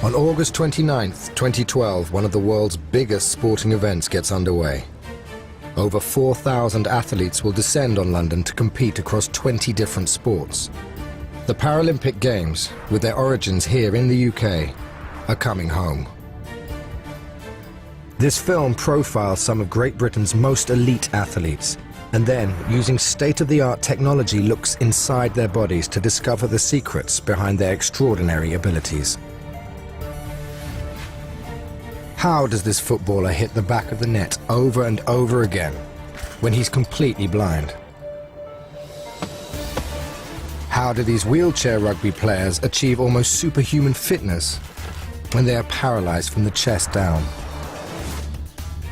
On August 29th, 2012, one of the world's biggest sporting events gets underway. Over 4,000 athletes will descend on London to compete across 20 different sports. The Paralympic Games, with their origins here in the UK, are coming home. This film profiles some of Great Britain's most elite athletes, and then, using state-of-the-art technology, looks inside their bodies to discover the secrets behind their extraordinary abilities. How does this footballer hit the back of the net over and over again when he's completely blind? How do these wheelchair rugby players achieve almost superhuman fitness when they are paralyzed from the chest down?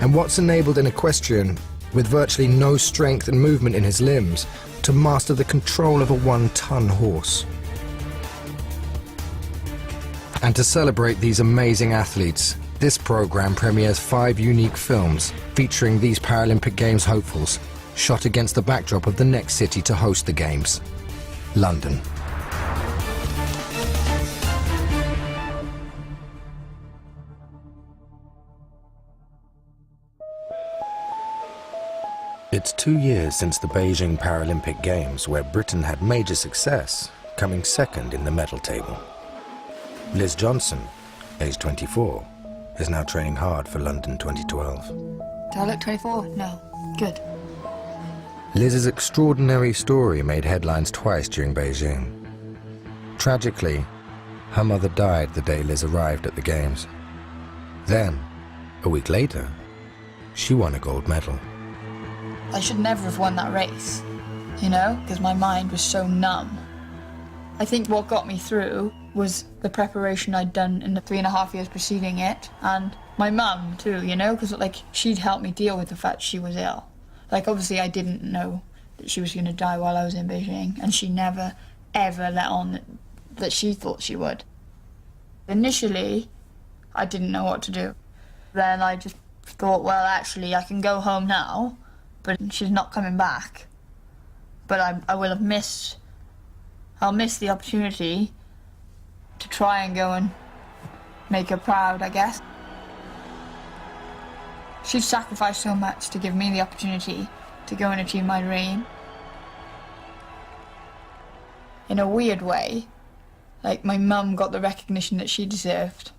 And what's enabled an equestrian with virtually no strength and movement in his limbs to master the control of a 1-ton horse? And to celebrate these amazing athletes, this program premieres 5 unique films featuring these Paralympic Games hopefuls, shot against the backdrop of the next city to host the Games, London. It's 2 years since the Beijing Paralympic Games, where Britain had major success, coming second in the medal table. Liz Johnson, aged 24, is now training hard for London 2012. Do I look 24? No. Good. Liz's extraordinary story made headlines twice during Beijing. Tragically, her mother died the day Liz arrived at the Games. Then, a week later, she won a gold medal. I should never have won that race, you know, because my mind was so numb. I think what got me through was the preparation I'd done in the 3.5 years preceding it, and my mum too, you know, because like she'd helped me deal with the fact she was ill. Like obviously I didn't know that she was going to die while I was in Beijing, and she never ever let on that she thought she would. Initially, I didn't know what to do. Then I just thought, well, actually I can go home now, but she's not coming back. But I will have missed. I'll miss the opportunity to try and go and make her proud, I guess. She's sacrificed so much to give me the opportunity to go and achieve my dream. In a weird way, like my mum got the recognition that she deserved.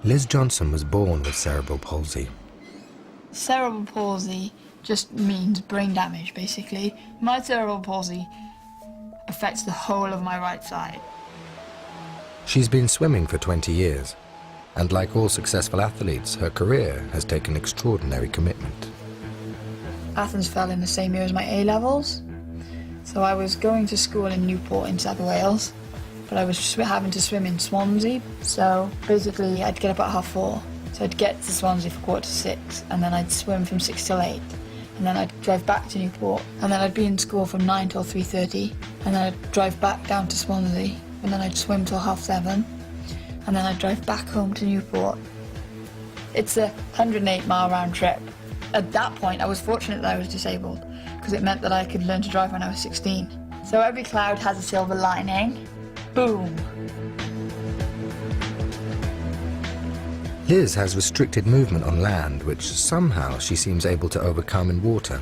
Liz Johnson was born with cerebral palsy. Cerebral palsy just means brain damage, basically. My cerebral palsy affects the whole of my right side. She's been swimming for 20 years, and like all successful athletes, her career has taken extraordinary commitment. Athens fell in the same year as my A-levels, so I was going to school in Newport in South Wales, but I was having to swim in Swansea, so basically I'd get up at 4:30, so I'd get to Swansea for 6:15, and then I'd swim from 6 till 8, and then I'd drive back to Newport, and then I'd be in school from 9 till 3:30, and then I'd drive back down to Swansea, and then I'd swim till 7:30, and then I'd drive back home to Newport. It's a 108-mile round trip. At that point, I was fortunate that I was disabled, because it meant that I could learn to drive when I was 16. So every cloud has a silver lining. Boom. Liz has restricted movement on land, which somehow she seems able to overcome in water.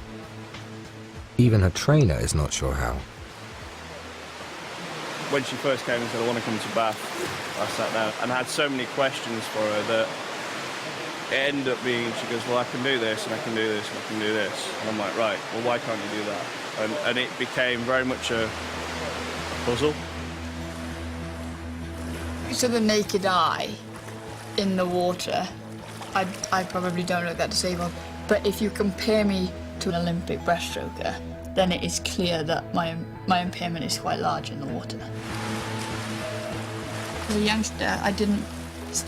Even her trainer is not sure how. When she first came and said, I want to come to Bath, I sat down and I had so many questions for her that it ended up being, she goes, well, I can do this, and I can do this, and I can do this. And I'm like, right, well, why can't you do that? And it became very much a puzzle. To the naked eye, in the water, I probably don't look that disabled. But if you compare me to an Olympic breaststroker, then it is clear that my impairment is quite large in the water. As a youngster, I didn't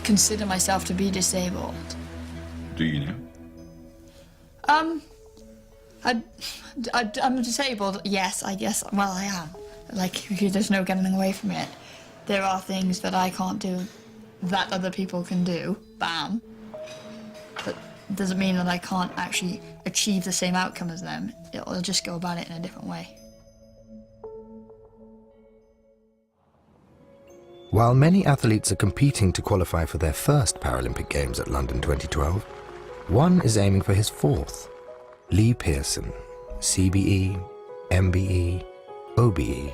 consider myself to be disabled. Do you now? I'm disabled, yes, I guess. Well, I am. Like, there's no getting away from it. There are things that I can't do that other people can do. Bam. But it doesn't mean that I can't actually achieve the same outcome as them. I'll just go about it in a different way. While many athletes are competing to qualify for their first Paralympic Games at London 2012, one is aiming for his fourth. Lee Pearson, CBE, MBE, OBE,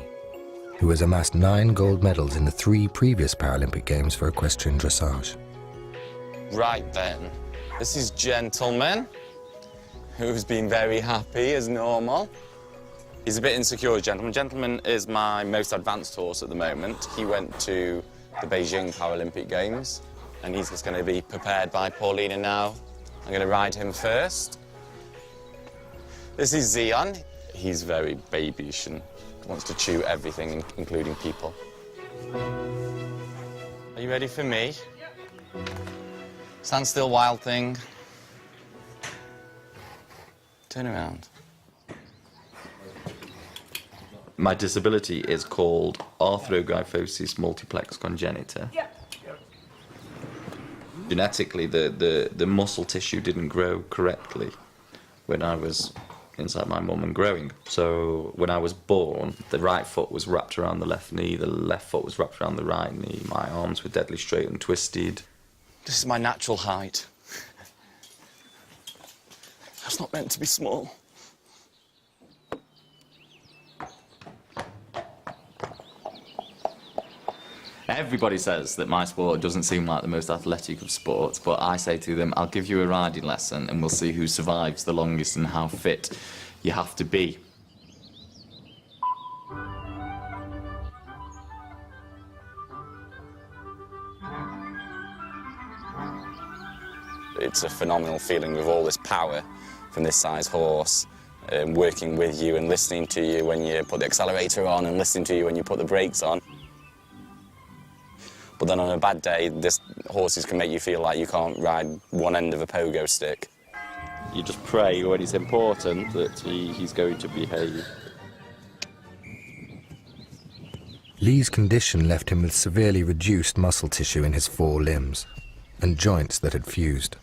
who has amassed 9 gold medals in the 3 previous Paralympic Games for equestrian dressage. Right then, this is Gentleman, who's been very happy as normal. He's a bit insecure, Gentleman. Gentleman is my most advanced horse at the moment. He went to the Beijing Paralympic Games, and he's just going to be prepared by Paulina now. I'm going to ride him first. This is Zion. He's very babyish and wants to chew everything, including people. Are you ready for me? Stand still, Wild Thing. Turn around. My disability is called arthrogryphosis multiplex congenita. Genetically, the muscle tissue didn't grow correctly when I was inside my mum and growing. So when I was born, the right foot was wrapped around the left knee, the left foot was wrapped around the right knee, my arms were deadly straight and twisted. This is my natural height. That's not meant to be small. Everybody says that my sport doesn't seem like the most athletic of sports, but I say to them, I'll give you a riding lesson and we'll see who survives the longest and how fit you have to be. It's a phenomenal feeling with all this power from this size horse, working with you and listening to you when you put the accelerator on and listening to you when you put the brakes on. But then on a bad day, horses can make you feel like you can't ride one end of a pogo stick. You just pray when it's important that he's going to behave. Lee's condition left him with severely reduced muscle tissue in his 4 limbs and joints that had fused.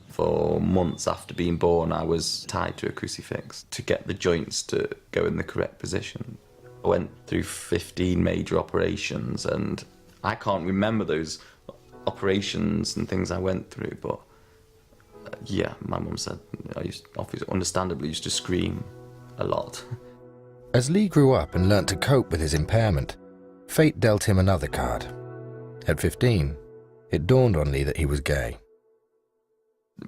For months after being born, I was tied to a crucifix to get the joints to go in the correct position. I went through 15 major operations, and I can't remember those operations and things I went through, but yeah, my mum said I understandably used to scream a lot. As Lee grew up and learnt to cope with his impairment, fate dealt him another card. At 15, It dawned on Lee that he was gay.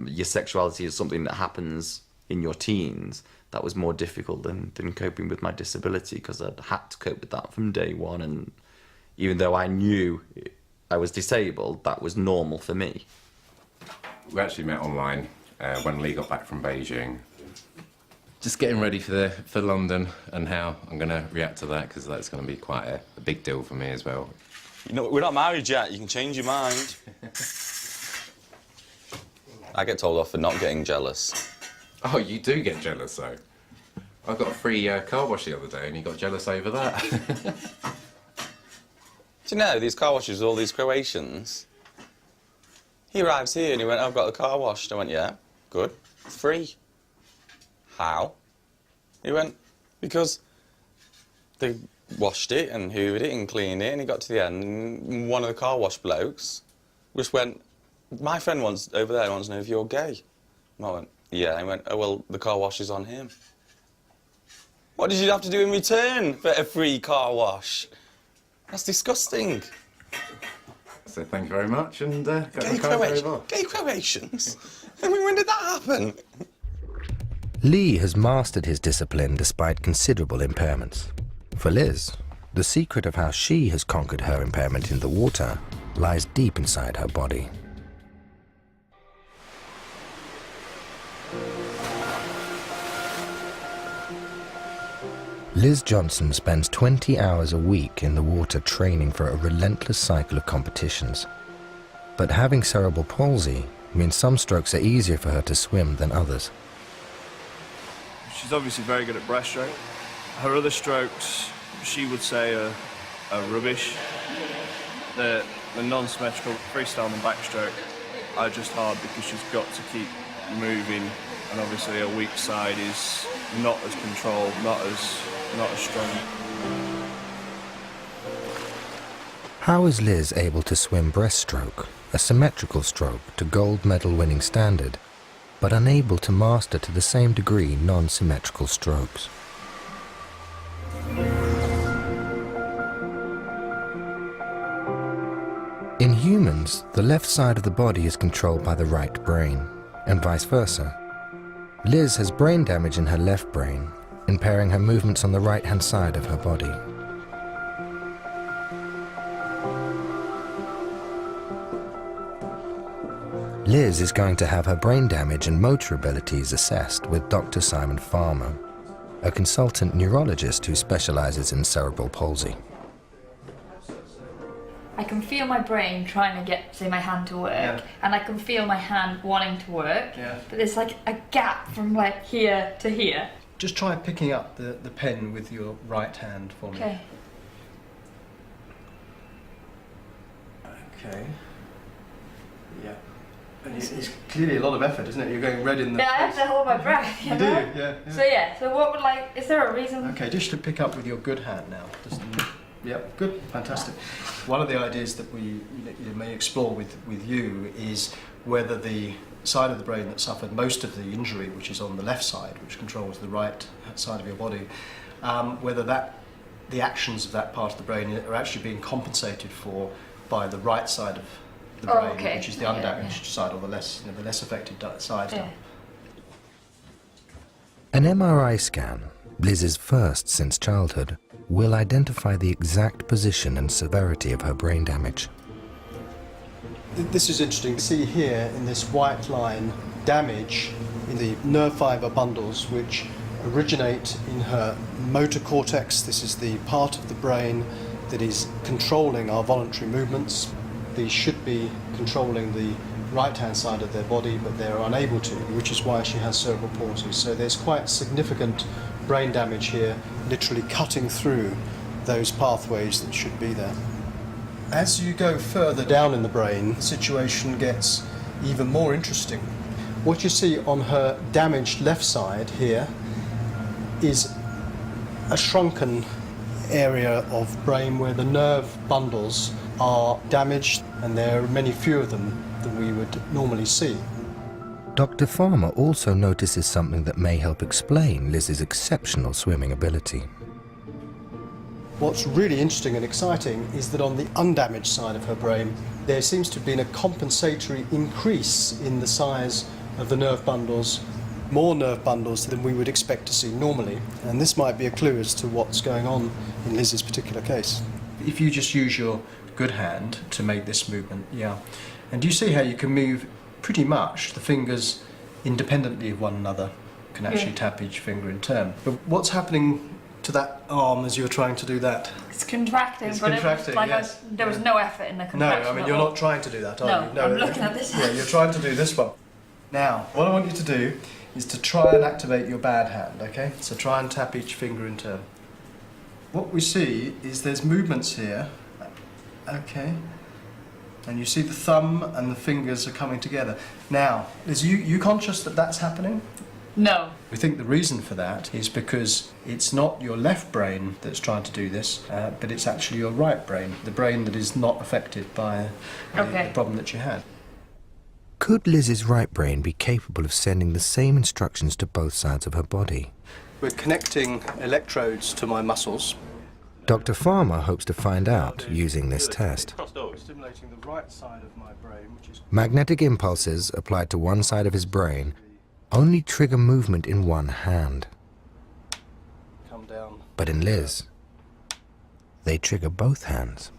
Your sexuality is something that happens in your teens. That was more difficult than coping with my disability, because I'd had to cope with that from day one, and even though I knew I was disabled, that was normal for me. We actually met online when Lee got back from Beijing. Just getting ready for London and how I'm going to react to that, because that's going to be quite a big deal for me as well. You know, we're not married yet. You can change your mind. I get told off for not getting jealous. Oh, you do get jealous, though. I got a free car wash the other day and you got jealous over that. Do you know, these car washes, all these Croatians, he arrives here and he went, I've got the car washed. I went, yeah, good, it's free. How? He went, because they washed it and hoovered it and cleaned it, and he got to the end and one of the car wash blokes just went, my friend wants, over there wants to know if you're gay. And I went, yeah. And he went, oh, well, the car wash is on him. What did you have to do in return for a free car wash? That's disgusting. So thank you very much, and got the car very well. Gay Croatians? I mean, when did that happen? Lee has mastered his discipline despite considerable impairments. For Liz, the secret of how she has conquered her impairment in the water lies deep inside her body. Liz Johnson spends 20 hours a week in the water training for a relentless cycle of competitions. But having cerebral palsy means some strokes are easier for her to swim than others. She's obviously very good at breaststroke. Her other strokes, she would say, are rubbish. The non-symmetrical freestyle and backstroke are just hard because she's got to keep moving, and obviously her weak side is not as controlled, not as strong. How is Liz able to swim breaststroke, a symmetrical stroke, to gold medal winning standard, but unable to master to the same degree non-symmetrical strokes? In humans, the left side of the body is controlled by the right brain, and vice versa. Liz has brain damage in her left brain, impairing her movements on the right-hand side of her body. Liz is going to have her brain damage and motor abilities assessed with Dr. Simon Farmer, a consultant neurologist who specializes in cerebral palsy. I can feel my brain trying to get, say, my hand to work, and I can feel my hand wanting to work, but there's like a gap from like here to here. Just try picking up the pen with your right hand for me. Okay. Okay. Yeah. And it's clearly a lot of effort, isn't it? You're going red in the Yeah, I have to hold my breath, you know? do, yeah. So what would is there a reason? Okay, just to pick up with your good hand now. Yep, good, fantastic. One of the ideas that we may explore with you is whether the side of the brain that suffered most of the injury, which is on the left side, which controls the right side of your body, whether the actions of that part of the brain are actually being compensated for by the right side of the brain, which is the undamaged side, or the less affected side. Yeah. An MRI scan, Liz's first since childhood, will identify the exact position and severity of her brain damage. This is interesting to see here in this white line damage in the nerve fibre bundles which originate in her motor cortex. This is the part of the brain that is controlling our voluntary movements. These should be controlling the right-hand side of their body, but they're unable to, which is why she has cerebral palsy. So there's quite significant brain damage here, literally cutting through those pathways that should be there. As you go further down in the brain, the situation gets even more interesting. What you see on her damaged left side here is a shrunken area of brain where the nerve bundles are damaged, and there are many fewer of them than we would normally see. Dr. Farmer also notices something that may help explain Liz's exceptional swimming ability. What's really interesting and exciting is that on the undamaged side of her brain, there seems to have been a compensatory increase in the size of the nerve bundles, more nerve bundles than we would expect to see normally. And this might be a clue as to what's going on in Liz's particular case. If you just use your good hand to make this movement, yeah. And do you see how you can move pretty much the fingers independently of one another? You can actually tap each finger in turn. But what's happening to that arm as you're trying to do that? It's contracting, It's but contracting, it was like yes. there was no effort in the No, contraction. I mean, you're not trying to do that, are you? No, I'm looking at this. Yeah, you're trying to do this one. Now, what I want you to do is to try and activate your bad hand, okay? So try and tap each finger in turn. What we see is there's movements here, okay? And you see the thumb and the fingers are coming together. Now, is you conscious that that's happening? No. We think the reason for that is because it's not your left brain that's trying to do this, but it's actually your right brain, the brain that is not affected by the problem that you had. Could Liz's right brain be capable of sending the same instructions to both sides of her body? We're connecting electrodes to my muscles. Dr. Farmer hopes to find out using this test. Stimulating the right side of my brain, which is Magnetic impulses applied to one side of his brain only trigger movement in one hand. come down. But in Liz, they trigger both hands.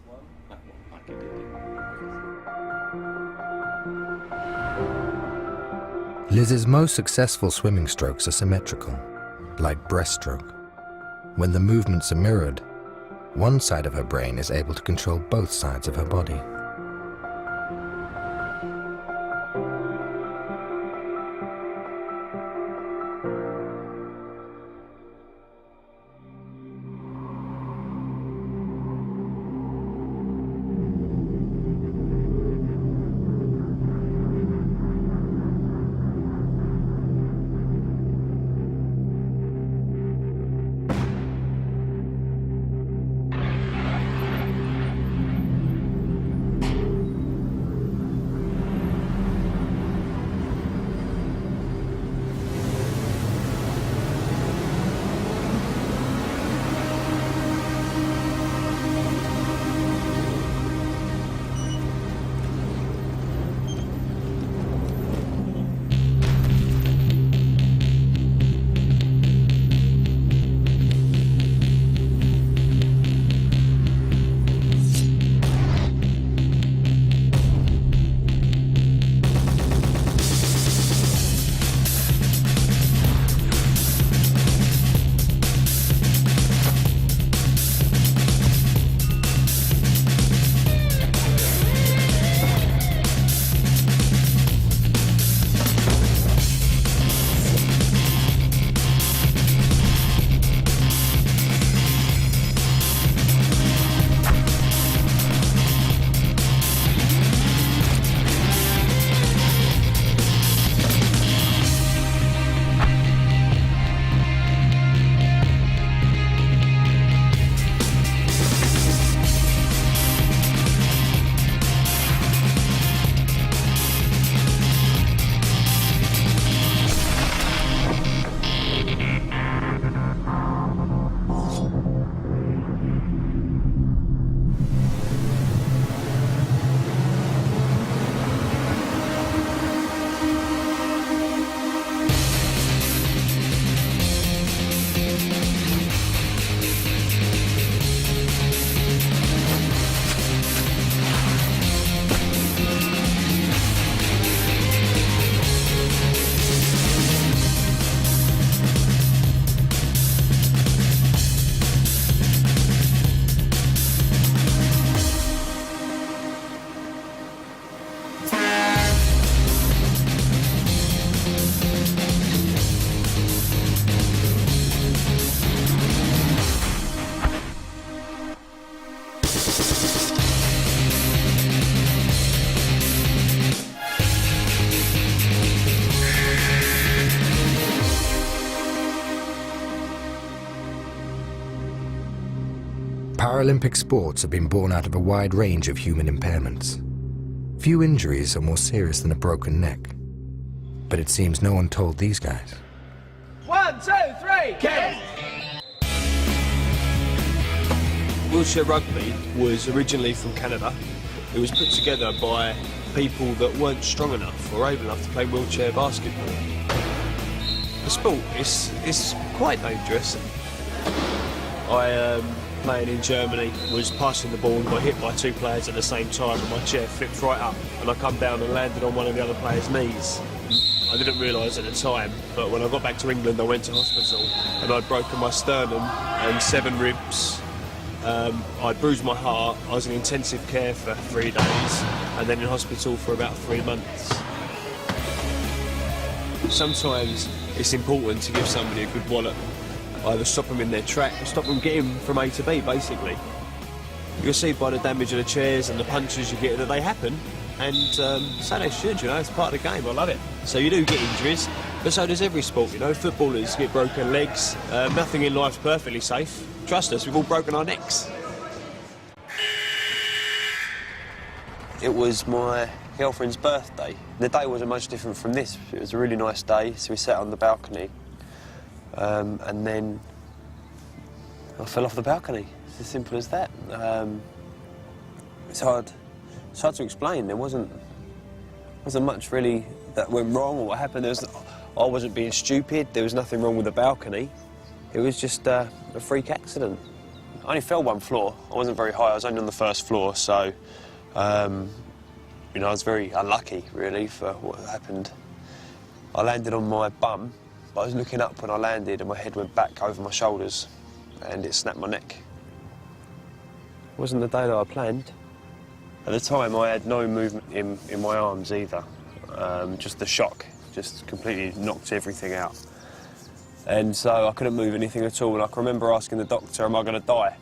Liz's most successful swimming strokes are symmetrical, like breaststroke. When the movements are mirrored, one side of her brain is able to control both sides of her body. Paralympic sports have been born out of a wide range of human impairments. Few injuries are more serious than a broken neck. But it seems no one told these guys. 1, 2, 3, kick! Wheelchair rugby was originally from Canada. It was put together by people that weren't strong enough or able enough to play wheelchair basketball. The sport is quite dangerous. I, playing in Germany, was passing the ball and got hit by 2 players at the same time, and my chair flipped right up and I come down and landed on one of the other players' knees. I didn't realise at the time, but when I got back to England I went to hospital and I'd broken my sternum and 7 ribs. I'd bruised my heart. I was in intensive care for 3 days and then in hospital for about 3 months. Sometimes it's important to give somebody a good wallop. Either stop them in their track or stop them getting from A to B, basically. You'll see by the damage of the chairs and the punches you get that they happen, and so they should, you know, it's part of the game, I love it. So you do get injuries, but so does every sport, you know. Footballers get broken legs, nothing in life's perfectly safe. Trust us, we've all broken our necks. It was my girlfriend's birthday. The day wasn't much different from this. It was a really nice day, so we sat on the balcony. And then I fell off the balcony. It's as simple as that. It's hard to explain. There wasn't much really that went wrong or what happened. I wasn't being stupid. There was nothing wrong with the balcony. It was just a freak accident. I only fell 1 floor. I wasn't very high. I was only on the 1st floor, so you know, I was very unlucky really for what happened. I landed on my bum. I was looking up when I landed and my head went back over my shoulders and it snapped my neck. It wasn't the day that I planned. At the time I had no movement in my arms either. Just the shock just completely knocked everything out. And so I couldn't move anything at all, and I can remember asking the doctor, am I going to die?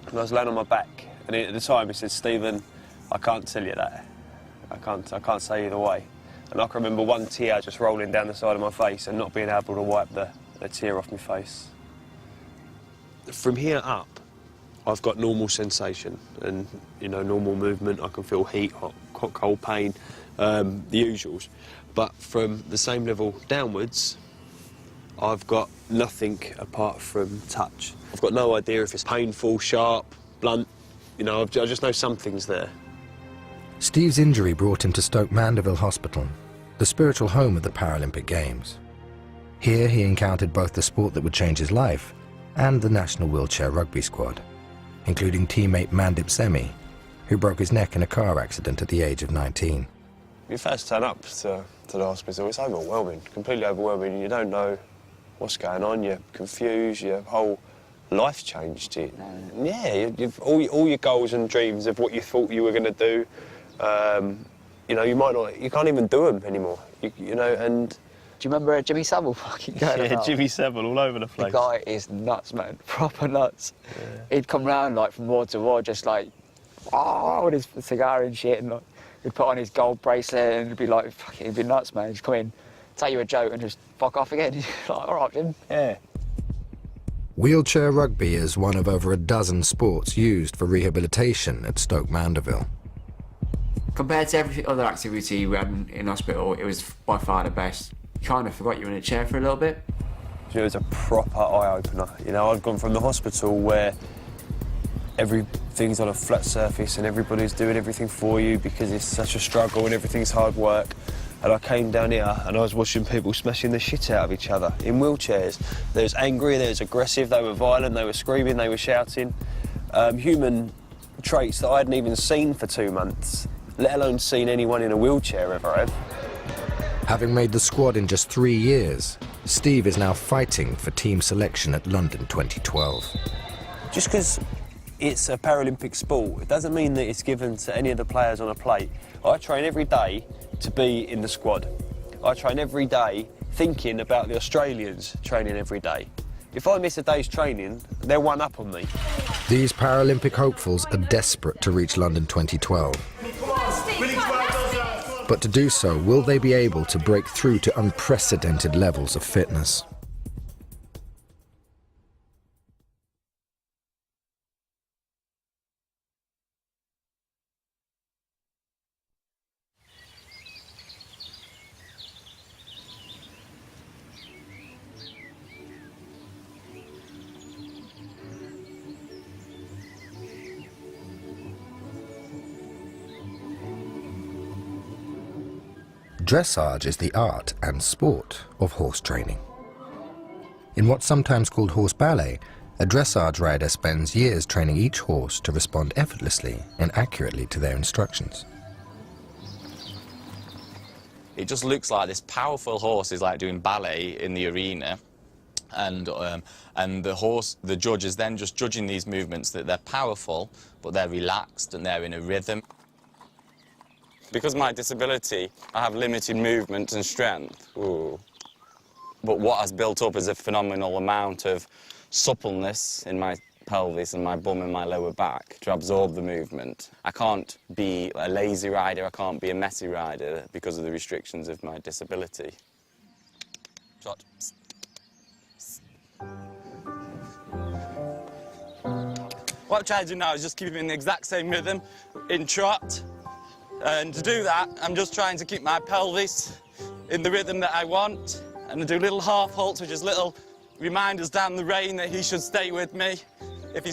And I was laying on my back and at the time he said, Stephen, I can't tell you that. I can't say either way. And I can remember 1 tear just rolling down the side of my face and not being able to wipe the tear off my face. From here up, I've got normal sensation and, you know, normal movement. I can feel heat, hot, cold, pain, the usuals. But from the same level downwards, I've got nothing apart from touch. I've got no idea if it's painful, sharp, blunt. You know, I just know something's there. Steve's injury brought him to Stoke Mandeville Hospital, the spiritual home of the Paralympic Games. Here he encountered both the sport that would change his life and the national wheelchair rugby squad, including teammate Mandip Semi, who broke his neck in a car accident at the age of 19. When you first turn up to the hospital, it's overwhelming, completely overwhelming. You don't know what's going on, you're confused, your whole life changed. Yeah, all your goals and dreams of what you thought you were going to do, you know, you can't even do them anymore, you know, and... Do you remember Jimmy Savile fucking going Yeah, about? Jimmy Savile all over the place. The guy is nuts, man, proper nuts. Yeah. He'd come round, like, from ward to ward, just like, oh, with his cigar and shit, and like, he'd put on his gold bracelet and he'd be like, fuck it, he'd be nuts, man. He'd come in, tell you a joke and just fuck off again. He's like, all right, Jim. Yeah. Wheelchair rugby is one of over a dozen sports used for rehabilitation at Stoke Mandeville. Compared to every other activity we had in hospital, it was by far the best. You kind of forgot you were in a chair for a little bit. It was a proper eye-opener. You know, I'd gone from the hospital where everything's on a flat surface and everybody's doing everything for you because it's such a struggle and everything's hard work. And I came down here and I was watching people smashing the shit out of each other in wheelchairs. They was angry, they was aggressive, they were violent, they were screaming, they were shouting. Human traits that I hadn't even seen for 2 months, let alone seen anyone in a wheelchair ever have. Having made the squad in just 3 years, Steve is now fighting for team selection at London 2012. Just because it's a Paralympic sport, it doesn't mean that it's given to any of the players on a plate. I train every day to be in the squad. I train every day thinking about the Australians training every day. If I miss a day's training, they're one up on me. These Paralympic hopefuls are desperate to reach London 2012. But to do so, will they be able to break through to unprecedented levels of fitness? Dressage is the art and sport of horse training. In what's sometimes called horse ballet, a dressage rider spends years training each horse to respond effortlessly and accurately to their instructions. It just looks like this powerful horse is like doing ballet in the arena, and the judge is then just judging these movements, that they're powerful, but they're relaxed and they're in a rhythm. Because of my disability, I have limited movement and strength. Ooh. But what has built up is a phenomenal amount of suppleness in my pelvis and my bum and my lower back to absorb the movement. I can't be a lazy rider, I can't be a messy rider because of the restrictions of my disability. Shot. What I'm trying to do now is just keep him in the exact same rhythm in trot. And to do that, I'm just trying to keep my pelvis in the rhythm that I want. And I do little half halts, which is little reminders down the rein that he should stay with me if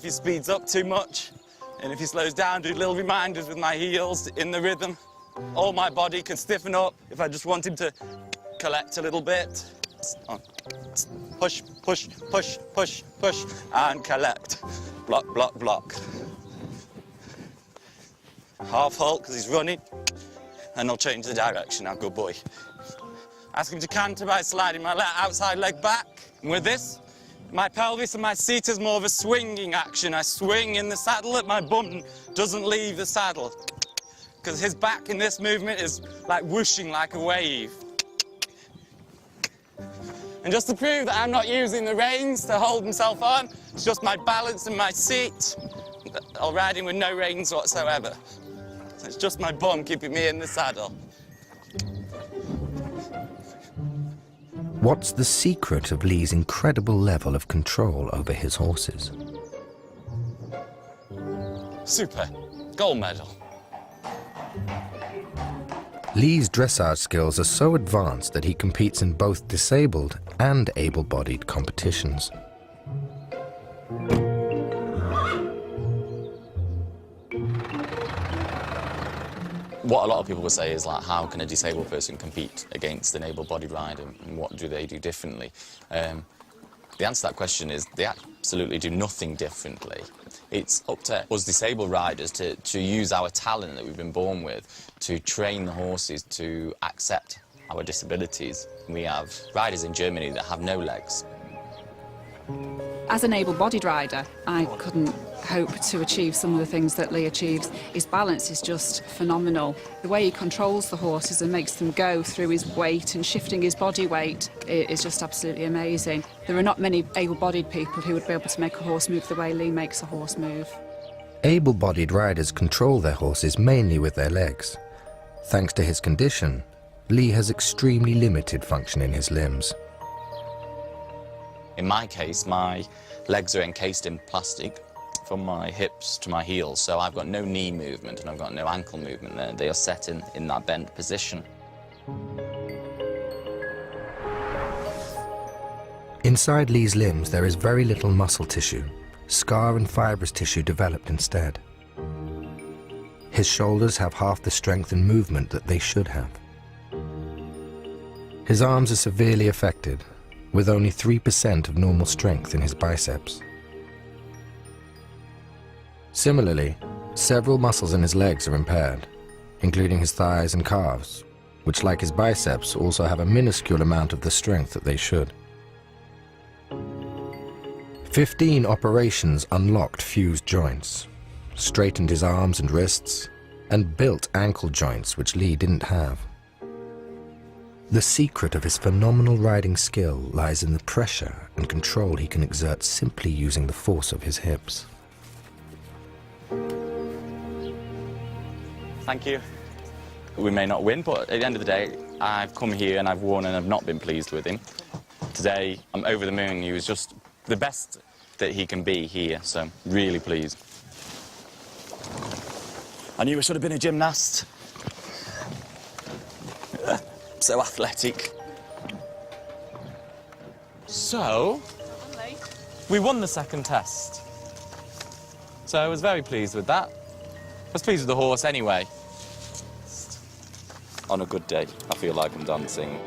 he speeds up too much. And if he slows down, do little reminders with my heels in the rhythm. All my body can stiffen up if I just want him to collect a little bit. Push, push, push, push, push, and collect. Block, block, block. Half halt, because he's running, and I'll change the direction now, good boy. Ask him to canter by sliding my outside leg back. And with this, my pelvis and my seat is more of a swinging action. I swing in the saddle that my bum doesn't leave the saddle. Because his back in this movement is like whooshing like a wave. And just to prove that I'm not using the reins to hold himself on, it's just my balance and my seat. I'm riding with no reins whatsoever. It's just my bum keeping me in the saddle. What's the secret of Lee's incredible level of control over his horses? Super. Gold medal. Lee's dressage skills are so advanced that he competes in both disabled and able-bodied competitions. What a lot of people would say is, like, how can a disabled person compete against an able-bodied rider, and what do they do differently? The answer to that question is they absolutely do nothing differently. It's up to us disabled riders to use our talent that we've been born with to train the horses to accept our disabilities. We have riders in Germany that have no legs. As an able-bodied rider, I couldn't hope to achieve some of the things that Lee achieves. His balance is just phenomenal. The way he controls the horses and makes them go through his weight and shifting his body weight is just absolutely amazing. There are not many able-bodied people who would be able to make a horse move the way Lee makes a horse move. Able-bodied riders control their horses mainly with their legs. Thanks to his condition, Lee has extremely limited function in his limbs. In my case, my legs are encased in plastic from my hips to my heels, so I've got no knee movement and I've got no ankle movement there. They are set in that bent position. Inside Lee's limbs, there is very little muscle tissue. Scar and fibrous tissue developed instead. His shoulders have half the strength and movement that they should have. His arms are severely affected, with only 3% of normal strength in his biceps. Similarly, several muscles in his legs are impaired, including his thighs and calves, which, like his biceps, also have a minuscule amount of the strength that they should. 15 operations unlocked fused joints, straightened his arms and wrists, and built ankle joints which Lee didn't have. The secret of his phenomenal riding skill lies in the pressure and control he can exert simply using the force of his hips. Thank you. We may not win, but at the end of the day, I've come here and I've won and I've not been pleased with him. Today, I'm over the moon. He was just the best that he can be here, so really pleased. I knew I should have been a gymnast. So athletic. So, we won the second test. So I was very pleased with that. I was pleased with the horse anyway. On a good day, I feel like I'm dancing.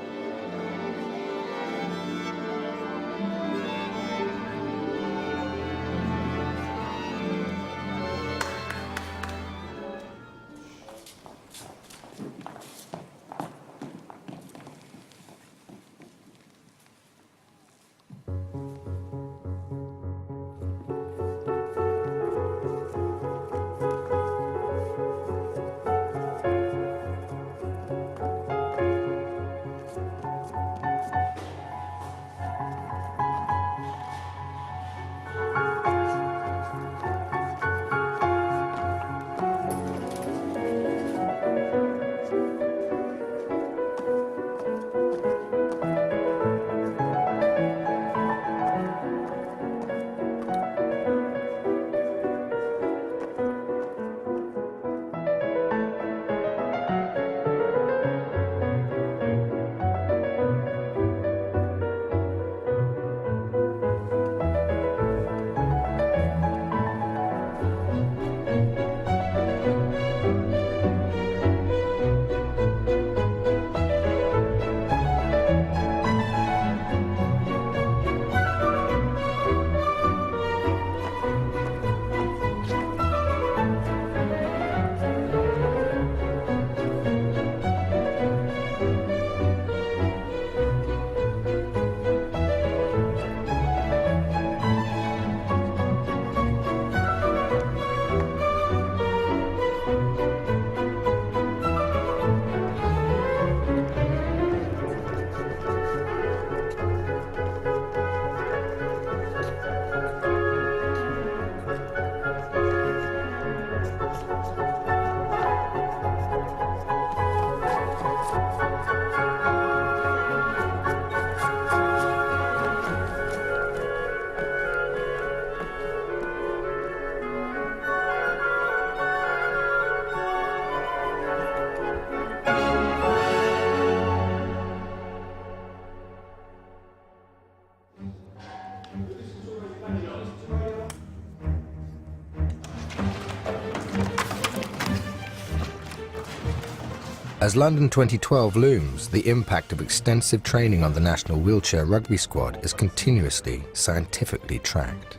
As London 2012 looms, the impact of extensive training on the national wheelchair rugby squad is continuously scientifically tracked.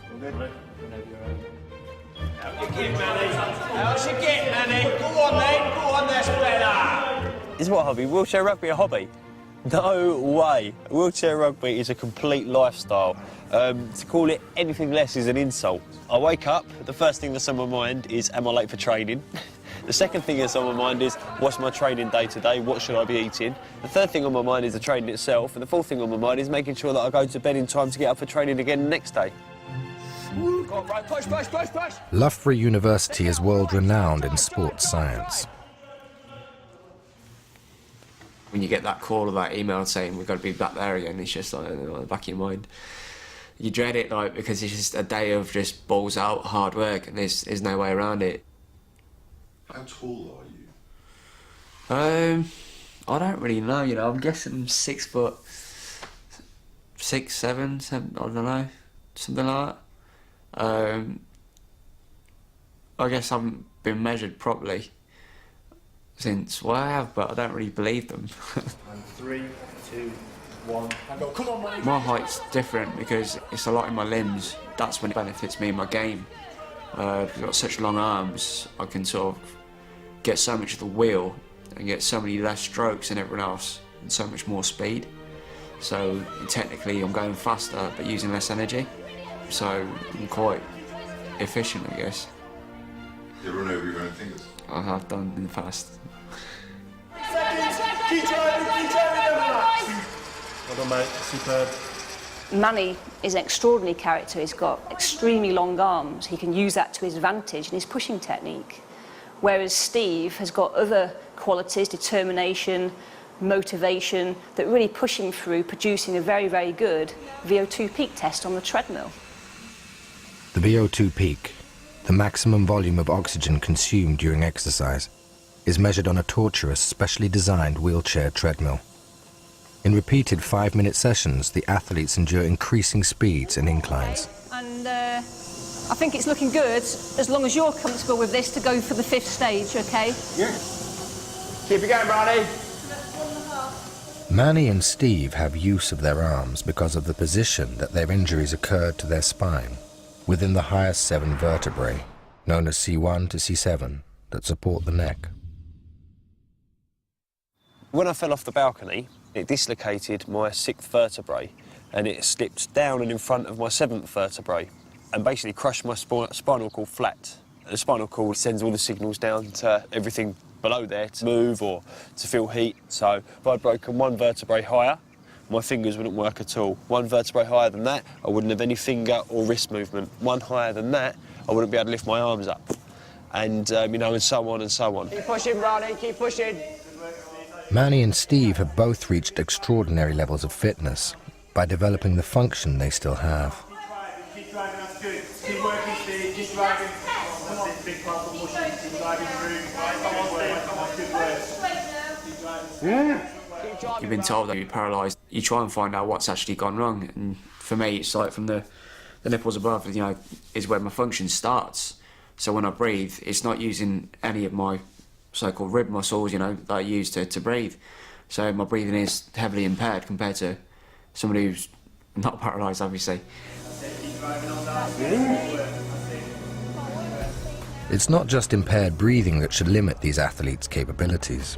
Is what hobby? Wheelchair rugby a hobby? No way. Wheelchair rugby is a complete lifestyle. To call it anything less is an insult. I wake up, the first thing that's on my mind is, am I late for training? The second thing that's on my mind is, what's my training day today? What should I be eating? The third thing on my mind is the training itself. And the fourth thing on my mind is making sure that I go to bed in time to get up for training again the next day. Go on, right, push, push, push, push. Loughborough University is world-renowned in sports science. When you get that call or that email saying we've got to be back there again, it's just like in the back of your mind. You dread it, like, because it's just a day of just balls out, hard work, and there's no way around it. How tall are you? I don't really know, you know, I'm guessing 6 foot 6, 7, I don't know, something like that. I guess I haven't been measured properly since, well, I have, but I don't really believe them. 3, 2, 1, and go. Come on, mate. My height's different because it's a lot in my limbs. That's when it benefits me in my game. Because I've got such long arms, I can sort of get so much of the wheel and get so many less strokes than everyone else and so much more speed. So technically I'm going faster but using less energy. So I'm quite efficient, I guess. You run over your own fingers? I have done in the past. Keep driving, well done, mate. Superb. Manny is an extraordinary character. He's got extremely long arms. He can use that to his advantage in his pushing technique. Whereas Steve has got other qualities, determination, motivation, that really push him through producing a very, very good VO2 peak test on the treadmill. The VO2 peak, the maximum volume of oxygen consumed during exercise, is measured on a tortuous, specially designed wheelchair treadmill. In repeated 5-minute sessions, the athletes endure increasing speeds and inclines. And I think it's looking good, as long as you're comfortable with this, to go for the 5th stage, okay? Yeah. Keep it going, Brady. Manny and Steve have use of their arms because of the position that their injuries occurred to their spine, within the highest 7 vertebrae, known as C1 to C7, that support the neck. When I fell off the balcony, it dislocated my 6th vertebrae and it slipped down and in front of my 7th vertebrae and basically crushed my spinal cord flat. The spinal cord sends all the signals down to everything below there to move or to feel heat. So if I'd broken 1 vertebrae higher, my fingers wouldn't work at all. 1 vertebrae higher than that, I wouldn't have any finger or wrist movement. 1 higher than that, I wouldn't be able to lift my arms up. And, you know, and so on and so on. Keep pushing, Ronnie, keep pushing. Manny and Steve have both reached extraordinary levels of fitness by developing the function they still have. Keep driving, that's good. Keep working, Steve, keep driving. That's it, big part of pushing, keep driving through. You've been told that you're paralysed. You try and find out what's actually gone wrong. And for me, it's like from the nipples above, you know, is where my function starts. So when I breathe, it's not using any of my so-called rib muscles, you know, that I use to breathe. So my breathing is heavily impaired compared to somebody who's not paralysed, obviously. It's not just impaired breathing that should limit these athletes' capabilities.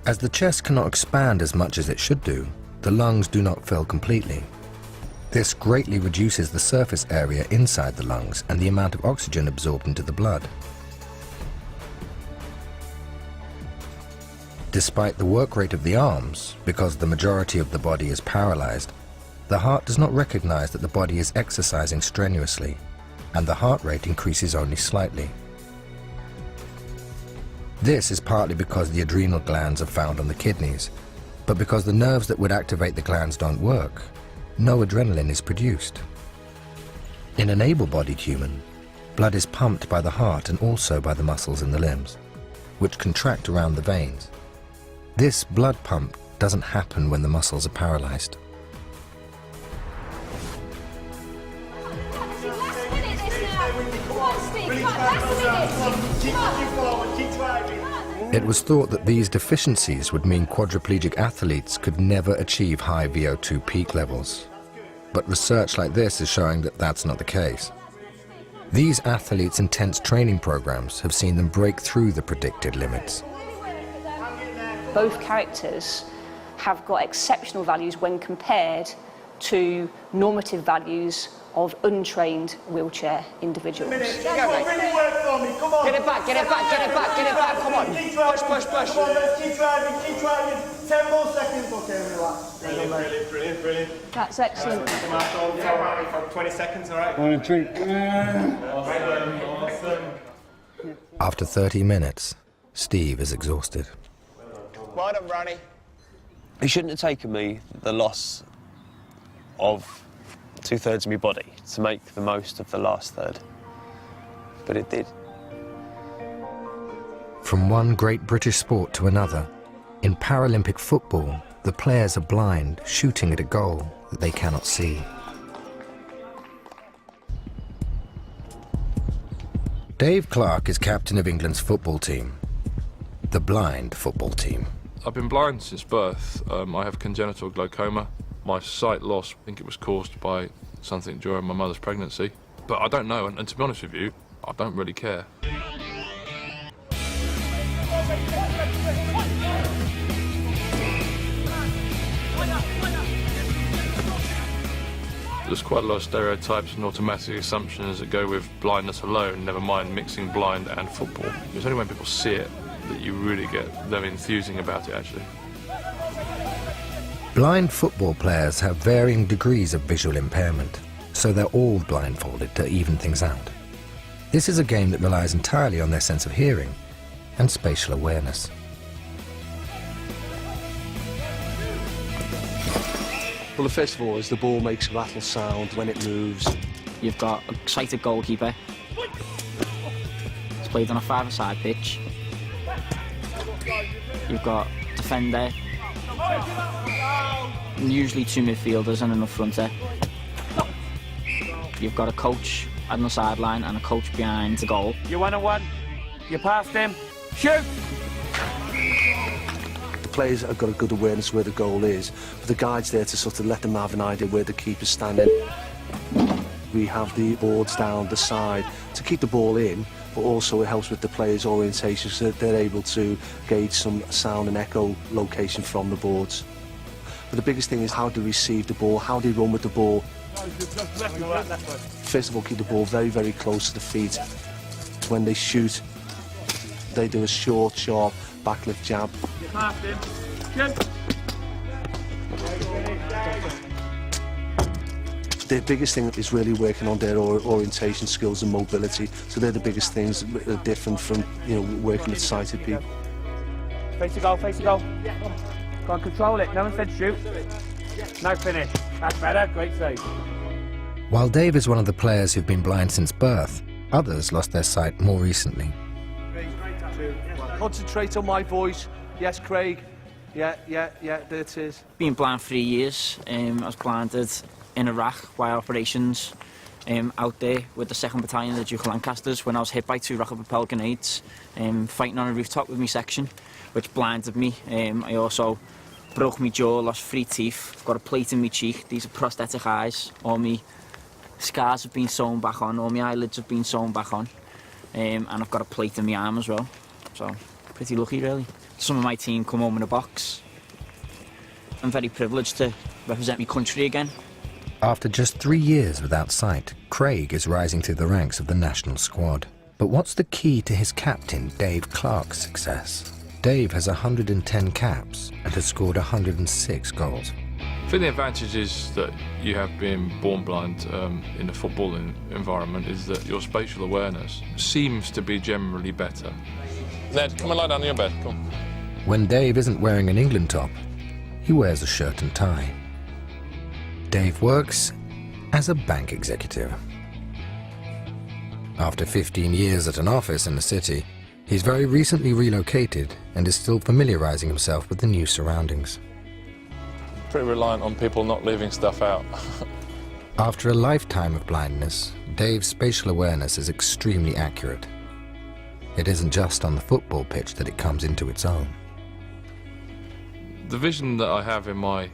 As the chest cannot expand as much as it should do, the lungs do not fill completely. This greatly reduces the surface area inside the lungs and the amount of oxygen absorbed into the blood. Despite the work rate of the arms, because the majority of the body is paralyzed, the heart does not recognize that the body is exercising strenuously, and the heart rate increases only slightly. This is partly because the adrenal glands are found on the kidneys, but because the nerves that would activate the glands don't work, no adrenaline is produced. In an able-bodied human, blood is pumped by the heart and also by the muscles in the limbs, which contract around the veins. This blood pump doesn't happen when the muscles are paralyzed. It was thought that these deficiencies would mean quadriplegic athletes could never achieve high VO2 peak levels. But research like this is showing that that's not the case. These athletes' intense training programs have seen them break through the predicted limits. Both characters have got exceptional values when compared to normative values of untrained wheelchair individuals. Really work for me, come on. Get it back, get it back, get it back, get it back, come on. Keep driving, push, push. Come on, let's keep driving. 10 more seconds, okay, relax. Brilliant. That's excellent. 20 seconds, all right? Awesome. After 30 minutes, Steve is exhausted. Well done, Ronnie. It shouldn't have taken me the loss of 2/3 of my body to make the most of the last third, but it did. From one great British sport to another, in Paralympic football, the players are blind, shooting at a goal that they cannot see. Dave Clarke is captain of England's football team, the blind football team. I've been blind since birth. I have congenital glaucoma. My sight loss, I think it was caused by something during my mother's pregnancy. But I don't know, and to be honest with you, I don't really care. There's quite a lot of stereotypes and automatic assumptions that go with blindness alone, never mind mixing blind and football. It's only when people see it that you really get them enthusing about it, actually. Blind football players have varying degrees of visual impairment, so they're all blindfolded to even things out. This is a game that relies entirely on their sense of hearing and spatial awareness. Well, first of all, is the ball makes a rattle sound when it moves. You've got a sighted goalkeeper. It's played on a five-a-side pitch. You've got defender. Usually 2 midfielders and an up-fronter. You've got a coach on the sideline and a coach behind the goal. You 1-on-1. You passed him. Shoot! The players have got a good awareness where the goal is, but the guide's there to sort of let them have an idea where the keeper's standing. We have the boards down the side to keep the ball in, but also it helps with the players' orientation so that they're able to gauge some sound and echo location from the boards. But the biggest thing is how to receive the ball, how they run with the ball. First of all, keep the ball very, very close to the feet. When they shoot, they do a short, sharp backlift jab. Their biggest thing is really working on their orientation skills and mobility. So they're the biggest things that are different from, you know, working with sighted people. Face the goal, face the goal. Go on, control it. No one said shoot. No finish. That's better. Great save. While Dave is one of the players who've been blind since birth, others lost their sight more recently. Concentrate on my voice. Yes, Craig. Yeah, there it is. Been blind for 3 years. I was blinded in Iraq while operations out there with the 2nd Battalion of the Duke of Lancasters when I was hit by 2 rocket-propelled grenades, fighting on a rooftop with my section, which blinded me. I also broke my jaw, lost 3 teeth, I've got a plate in my cheek. These are prosthetic eyes. All my scars have been sewn back on, all my eyelids have been sewn back on, and I've got a plate in my arm as well. So, pretty lucky really. Some of my team come home in a box. I'm very privileged to represent my country again. After just 3 years without sight, Craig is rising through the ranks of the national squad. But what's the key to his captain, Dave Clarke's success? Dave has 110 caps and has scored 106 goals. I think the advantage is that you have been born blind in the footballing environment is that your spatial awareness seems to be generally better. Ned, come and lie down on your bed, come. When Dave isn't wearing an England top, he wears a shirt and tie. Dave works as a bank executive. After 15 years at an office in the city, he's very recently relocated and is still familiarizing himself with the new surroundings. Pretty reliant on people not leaving stuff out. After a lifetime of blindness, Dave's spatial awareness is extremely accurate. It isn't just on the football pitch that it comes into its own. The vision that I have in my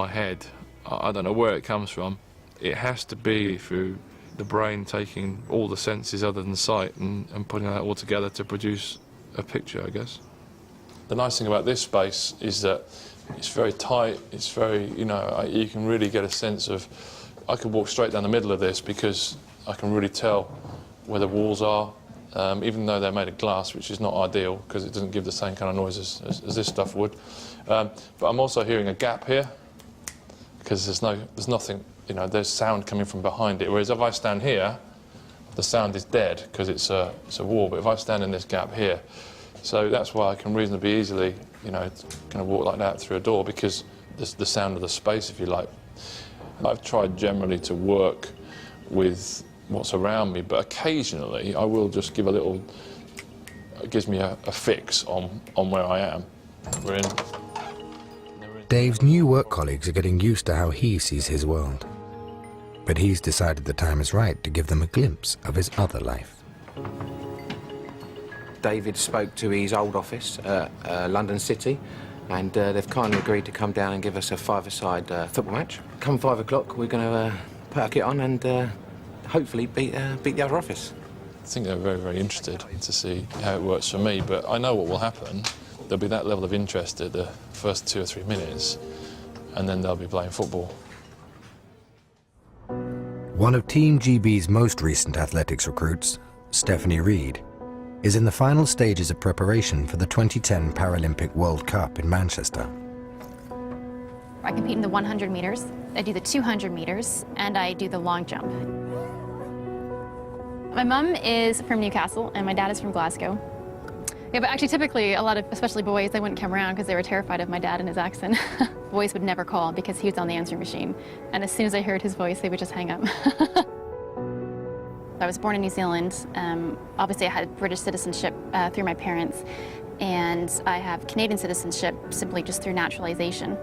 head, I don't know where it comes from. It has to be through the brain taking all the senses other than sight and putting that all together to produce a picture, I guess. The nice thing about this space is that it's very tight, it's very, you know, you can really get a sense of, I could walk straight down the middle of this because I can really tell where the walls are, even though they're made of glass, which is not ideal because it doesn't give the same kind of noise as this stuff would. But I'm also hearing a gap here because there's nothing, you know, there's sound coming from behind it. Whereas if I stand here, the sound is dead because it's a wall. But if I stand in this gap here, so that's why I can reasonably easily, you know, kind of walk like that through a door because the sound of the space, if you like. And I've tried generally to work with what's around me, but occasionally I will just give a little, it gives me a fix on where I am. We're in. Dave's new work colleagues are getting used to how he sees his world. But he's decided the time is right to give them a glimpse of his other life. David spoke to his old office at London City, and they've kindly agreed to come down and give us a five-a-side football match. Come 5 o'clock, we're going to put our kit on and hopefully beat the other office. I think they're very, very interested to see how it works for me, but I know what will happen. There'll be that level of interest at the first 2 or 3 minutes, and then they'll be playing football. One of Team GB's most recent athletics recruits, Stefanie Reid, is in the final stages of preparation for the 2010 Paralympic World Cup in Manchester. I compete in the 100 meters, I do the 200 meters, and I do the long jump. My mum is from Newcastle, and my dad is from Glasgow. Yeah, but actually typically a lot of, especially boys, they wouldn't come around because they were terrified of my dad and his accent. Boys would never call because he was on the answering machine. And as soon as I heard his voice, they would just hang up. I was born in New Zealand. Obviously I had British citizenship through my parents, and I have Canadian citizenship simply just through naturalization.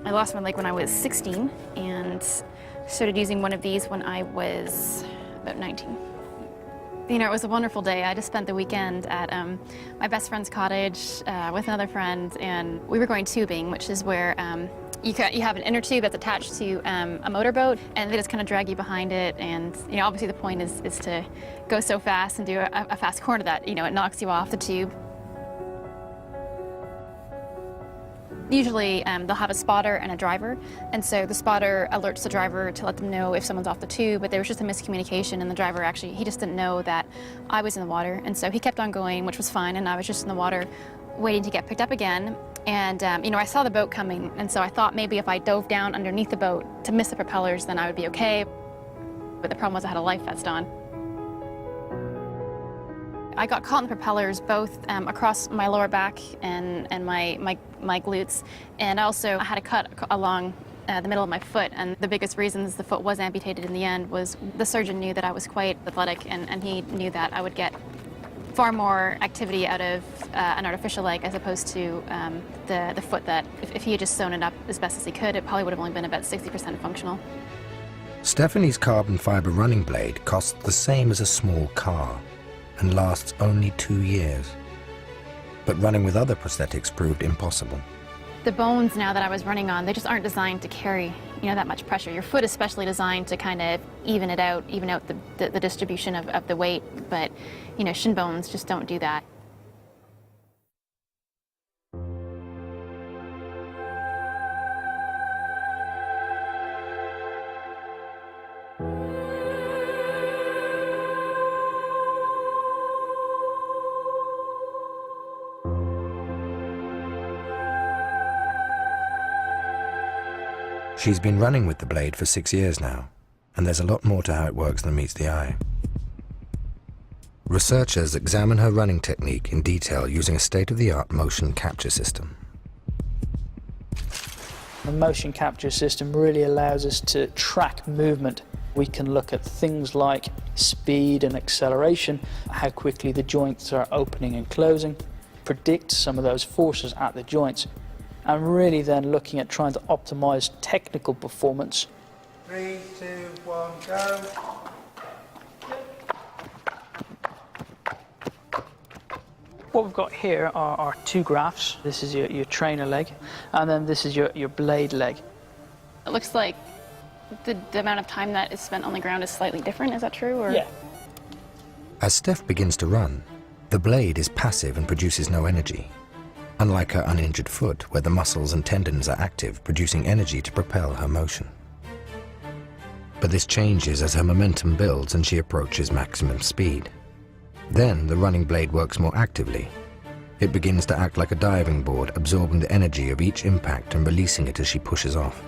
I lost my leg when I was 16 and started using one of these when I was about 19. You know, it was a wonderful day. I just spent the weekend at my best friend's cottage with another friend, and we were going tubing, which is where you have an inner tube that's attached to a motorboat, and they just kind of drag you behind it. And you know, obviously the point is to go so fast and do a fast corner that, you know, it knocks you off the tube. Usually they'll have a spotter and a driver, and so the spotter alerts the driver to let them know if someone's off the tube, but there was just a miscommunication, and the driver actually, he just didn't know that I was in the water, and so he kept on going, which was fine, and I was just in the water waiting to get picked up again. And you know, I saw the boat coming, and so I thought maybe if I dove down underneath the boat to miss the propellers, then I would be okay. But the problem was I had a life vest on. I got caught in the propellers both across my lower back and my glutes, and also I had a cut along the middle of my foot, and the biggest reasons the foot was amputated in the end was the surgeon knew that I was quite athletic, and he knew that I would get far more activity out of an artificial leg as opposed to the foot that if he had just sewn it up as best as he could, it probably would have only been about 60% functional. Stefanie's carbon fibre running blade costs the same as a small car and lasts only 2 years. But running with other prosthetics proved impossible. The bones now that I was running on, they just aren't designed to carry, you know, that much pressure. Your foot is specially designed to kind of even out the distribution of the weight, but, you know, shin bones just don't do that. She's been running with the blade for 6 years now, and there's a lot more to how it works than meets the eye. Researchers examine her running technique in detail using a state-of-the-art motion capture system. The motion capture system really allows us to track movement. We can look at things like speed and acceleration, how quickly the joints are opening and closing, predict some of those forces at the joints, and really then looking at trying to optimize technical performance. 3, 2, 1, go. What we've got here are two graphs. This is your trainer leg, and then this is your blade leg. It looks like the amount of time that is spent on the ground is slightly different. Is that true? Or? Yeah. As Steph begins to run, the blade is passive and produces no energy. Unlike her uninjured foot, where the muscles and tendons are active, producing energy to propel her motion. But this changes as her momentum builds and she approaches maximum speed. Then the running blade works more actively. It begins to act like a diving board, absorbing the energy of each impact and releasing it as she pushes off.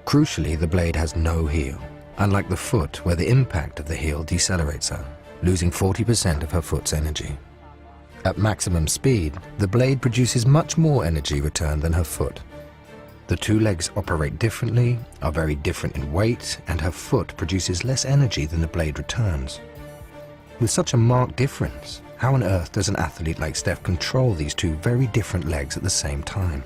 Crucially, the blade has no heel, unlike the foot, where the impact of the heel decelerates her, losing 40% of her foot's energy. At maximum speed, the blade produces much more energy return than her foot. The two legs operate differently, are very different in weight, and her foot produces less energy than the blade returns. With such a marked difference, how on earth does an athlete like Steph control these two very different legs at the same time?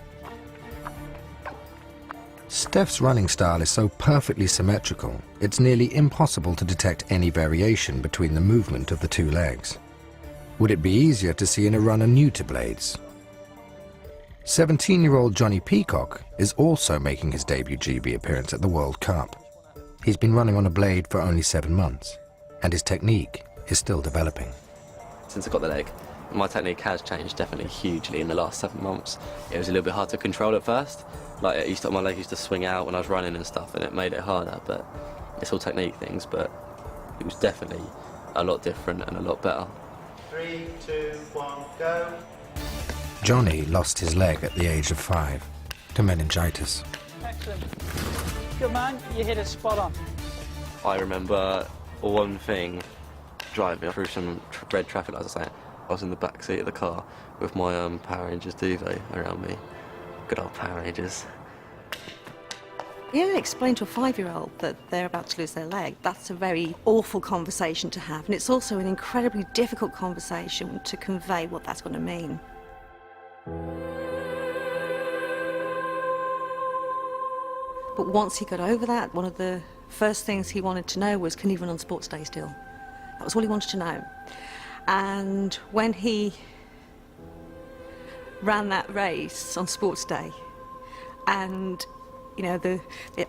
Steph's running style is so perfectly symmetrical, it's nearly impossible to detect any variation between the movement of the two legs. Would it be easier to see in a runner new to blades? 17-year-old Jonnie Peacock is also making his debut GB appearance at the World Cup. He's been running on a blade for only 7 months, and his technique is still developing. Since I got the leg, my technique has changed definitely hugely in the last 7 months. It was a little bit hard to control at first. Like my leg used to swing out when I was running and stuff, and it made it harder, but it's all technique things, but it was definitely a lot different and a lot better. 3, 2, 1, go. Jonnie lost his leg at the age of 5 to meningitis. Excellent. Good man, you hit it spot on. I remember one thing driving through some red traffic lights. I was in the back seat of the car with my Power Rangers duvet around me. Good old Power Rangers. Yeah, explain to a 5-year-old that they're about to lose their leg. That's a very awful conversation to have, and it's also an incredibly difficult conversation to convey what that's going to mean. But once he got over that, one of the first things he wanted to know was, can he run on sports day still? That was all he wanted to know. And when he ran that race on sports day, and you know, the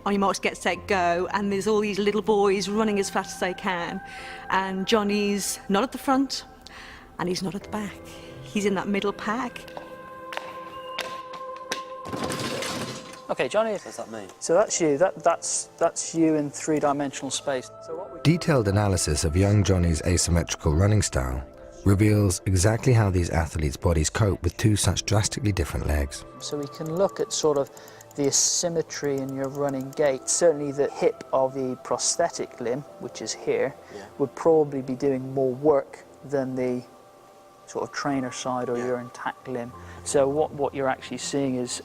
on your marks, get set, go, and there's all these little boys running as fast as they can, and Jonnie's not at the front and he's not at the back, he's in that middle pack. Okay, Jonnie. What's that mean? So that's you. That's you in three-dimensional space. So what we Detailed analysis of young Jonnie's asymmetrical running style reveals exactly how these athletes' bodies cope with two such drastically different legs. So we can look at sort of the asymmetry in your running gait. Certainly the hip of the prosthetic limb, which is here, would probably be doing more work than the sort of trainer side or your intact limb. So what you're actually seeing is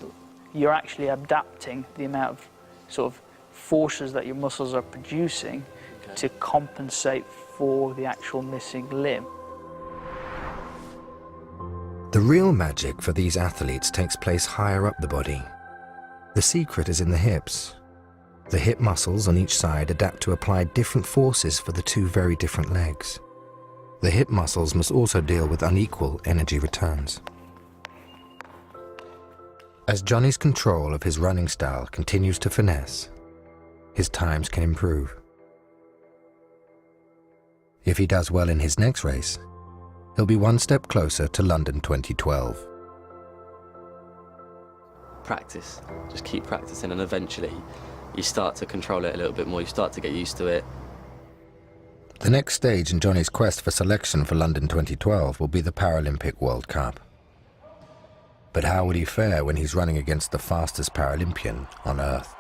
you're actually adapting the amount of sort of forces that your muscles are producing to compensate for the actual missing limb. The real magic for these athletes takes place higher up the body. The secret is in the hips. The hip muscles on each side adapt to apply different forces for the two very different legs. The hip muscles must also deal with unequal energy returns. As Jonnie's control of his running style continues to finesse, his times can improve. If he does well in his next race, he'll be one step closer to London 2012. Practice. Just keep practicing, and eventually you start to control it a little bit more. You start to get used to it. The next stage in Jonnie's quest for selection for London 2012 will be the Paralympic World Cup. But how will he fare when he's running against the fastest Paralympian on Earth?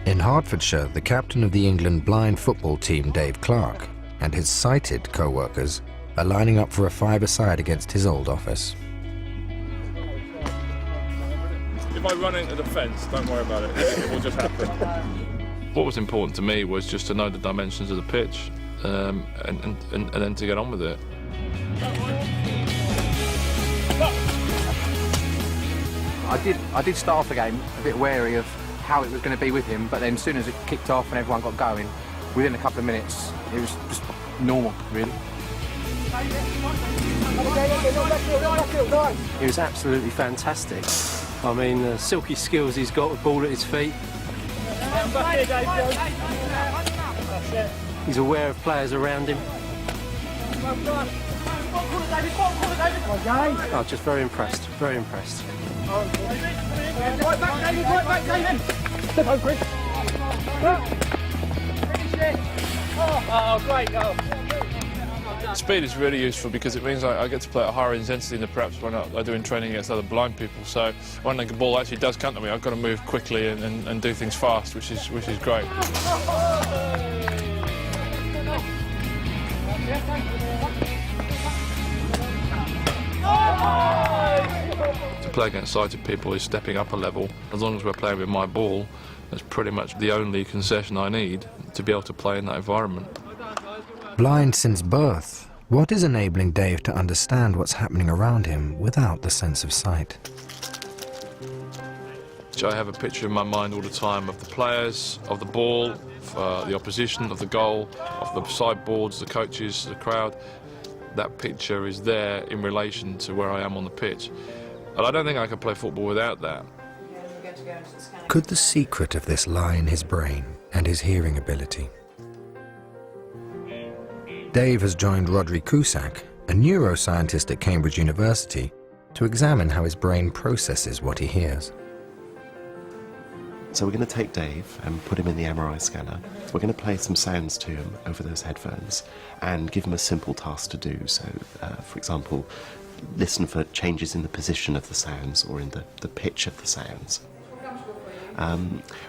In Hertfordshire, the captain of the England blind football team, Dave Clarke, and his sighted co-workers are lining up for a five-a-side against his old office. If I run into the fence, don't worry about it. It will just happen. What was important to me was just to know the dimensions of the pitch and then to get on with it. I did start off the game a bit wary of how it was going to be with him, but then as soon as it kicked off and everyone got going, within a couple of minutes, it was just normal, really. He was absolutely fantastic. I mean, the silky skills he's got with ball at his feet. He's aware of players around him. Oh, just very impressed, very impressed. Oh, great goal. Speed is really useful because it means I get to play at a higher intensity than perhaps when I do in training against other blind people. So when the ball actually does come to me, I've got to move quickly and do things fast, which is great. To play against sighted people is stepping up a level. As long as we're playing with my ball, that's pretty much the only concession I need to be able to play in that environment. Blind since birth, what is enabling Dave to understand what's happening around him without the sense of sight? I have a picture in my mind all the time of the players, of the ball, of the opposition, of the goal, of the sideboards, the coaches, the crowd. That picture is there in relation to where I am on the pitch. And I don't think I could play football without that. Could the secret of this lie in his brain and his hearing ability? Dave has joined Rodri Cusack, a neuroscientist at Cambridge University, to examine how his brain processes what he hears. So we're going to take Dave and put him in the MRI scanner. We're going to play some sounds to him over those headphones and give him a simple task to do. So, for example, listen for changes in the position of the sounds or in the pitch of the sounds.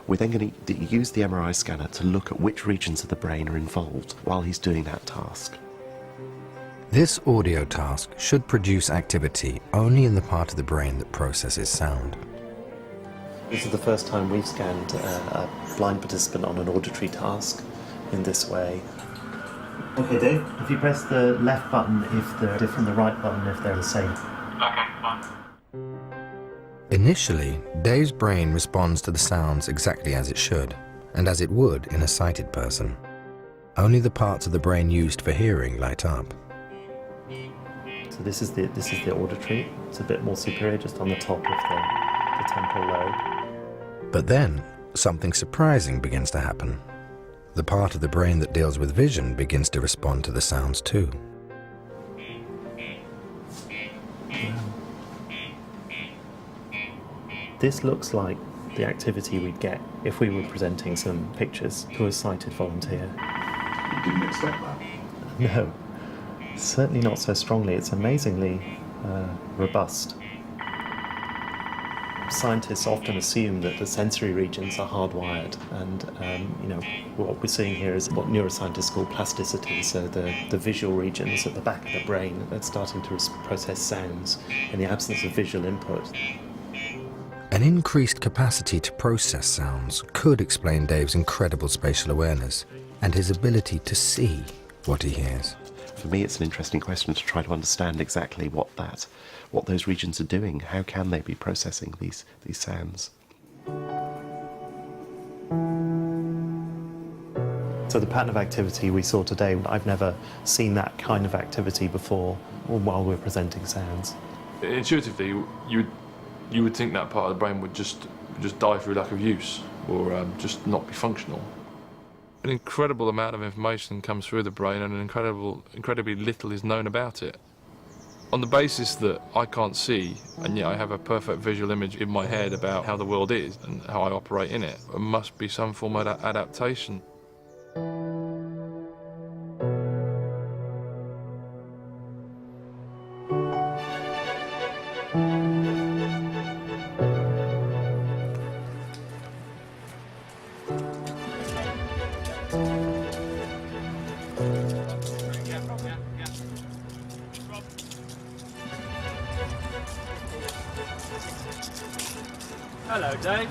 We're then going to use the MRI scanner to look at which regions of the brain are involved while he's doing that task. This audio task should produce activity only in the part of the brain that processes sound. This is the first time we've scanned a blind participant on an auditory task in this way. Okay, Dave, if you press the left button if they're different, the right button if they're the same. Okay, fine. Initially, Dave's brain responds to the sounds exactly as it should, and as it would in a sighted person. Only the parts of the brain used for hearing light up. So this is the auditory. It's a bit more superior, just on the top of the temporal lobe. But then, something surprising begins to happen. The part of the brain that deals with vision begins to respond to the sounds too. This looks like the activity we'd get if we were presenting some pictures to a sighted volunteer. You didn't expect that? No, certainly not so strongly. It's amazingly robust. Scientists often assume that the sensory regions are hardwired, and what we're seeing here is what neuroscientists call plasticity. So the visual regions at the back of the brain are starting to process sounds in the absence of visual input. An increased capacity to process sounds could explain Dave's incredible spatial awareness and his ability to see what he hears. For me, it's an interesting question to try to understand exactly what those regions are doing. How can they be processing these sounds? So the pattern of activity we saw today, I've never seen that kind of activity before while we're presenting sounds. Intuitively, you would think that part of the brain would just die through lack of use, or just not be functional. An incredible amount of information comes through the brain, and incredibly little is known about it. On the basis that I can't see, and yet I have a perfect visual image in my head about how the world is and how I operate in it, there must be some form of adaptation. Hello, Dave.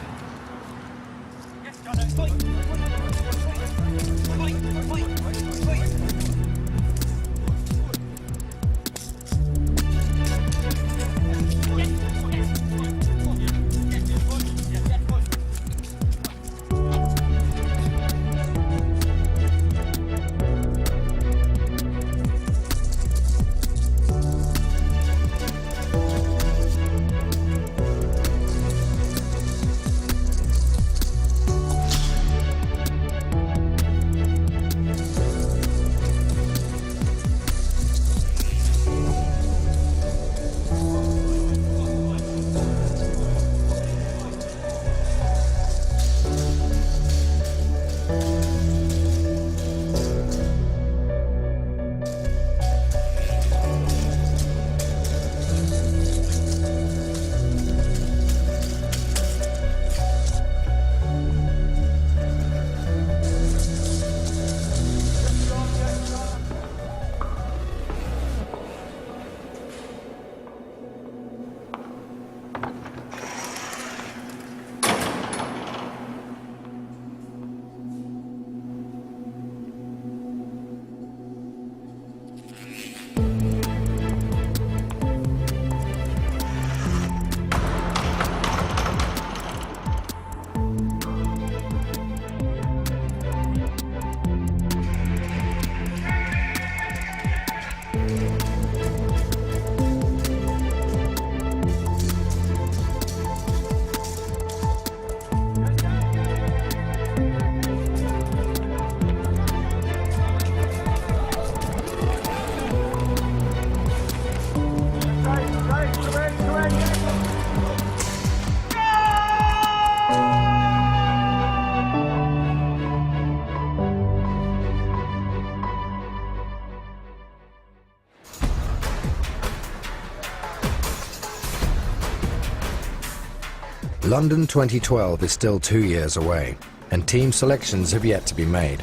London 2012 is still 2 years away, and team selections have yet to be made.